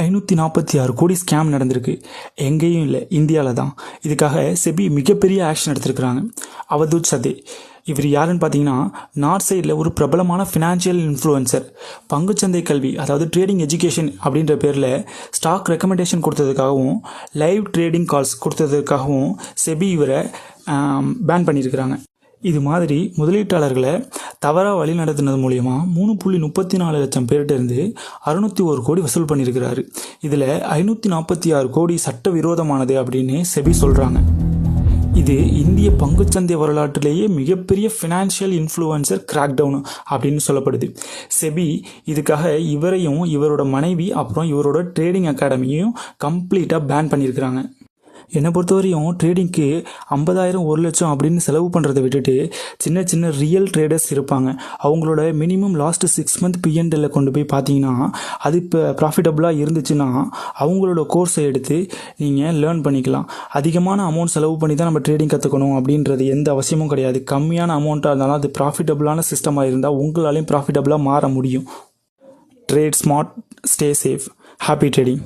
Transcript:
546 கோடி ஸ்கேம் நடந்திருக்கு. எங்கேயும் இல்லை, இந்தியாவில் தான். இதுக்காக செபி மிகப்பெரிய ஆக்ஷன் எடுத்திருக்கிறாங்க. அவதூத் சதே இவர் யாருன்னு பார்த்தீங்கன்னா, நார்த் சைடில் ஒரு பிரபலமான ஃபினான்ஷியல் இன்ஃப்ளூயன்சர். பங்குச்சந்தை கல்வி, அதாவது ட்ரேடிங் எஜுகேஷன் அப்படின்ற பேரில் ஸ்டாக் ரெக்கமெண்டேஷன் கொடுத்ததுக்காகவும் லைவ் ட்ரேடிங் கால்ஸ் கொடுத்ததுக்காகவும் செபி இவரை பேன் பண்ணியிருக்கிறாங்க. இது மாதிரி முதலீட்டாளர்களை தவறாக வழி நடத்தினது மூலயமா 3.34 லட்சம் பேர்கிட்ட இருந்து 601 கோடி வசூல் பண்ணியிருக்கிறாரு. இதில் 546 கோடி சட்டவிரோதமானது அப்படின்னு செபி சொல்கிறாங்க. இது இந்திய பங்குச்சந்தை வரலாற்றிலேயே மிகப்பெரிய ஃபினான்ஷியல் இன்ஃப்ளூயன்சர் கிராக்டவுன் அப்படின்னு சொல்லப்படுது. செபி இதுக்காக இவரையும் இவரோட மனைவி அப்புறம் இவரோட ட்ரேடிங் அகாடமியையும் கம்ப்ளீட்டாக பேன் பண்ணியிருக்கிறாங்க. என்னை பொறுத்தவரையும் ட்ரேடிங்க்கு 50,000 1 லட்சம் அப்படின்னு செலவு பண்ணுறதை விட்டுட்டு சின்ன சின்ன ரியல் ட்ரேடர்ஸ் இருப்பாங்க. அவங்களோட மினிமம் லாஸ்ட்டு 6 மந்த் பிஎன்எல்ல கொண்டு போய் பார்த்தீங்கன்னா அது இப்போ ப்ராஃபிட்டபுளாக இருந்துச்சுன்னா அவங்களோட கோர்ஸை எடுத்து நீங்கள் லேர்ன் பண்ணிக்கலாம். அதிகமான அமௌண்ட் செலவு பண்ணி தான் நம்ம ட்ரேடிங் கற்றுக்கணும் அப்படின்றது எந்த அவசியமும் கிடையாது. கம்மியான அமௌண்ட்டாக இருந்தாலும் அது ப்ராஃபிட்டபுளான சிஸ்டமாக இருந்தால் உங்களாலையும் ப்ராஃபிட்டபுளாக மாற முடியும். Trade smart, stay safe. Happy trading.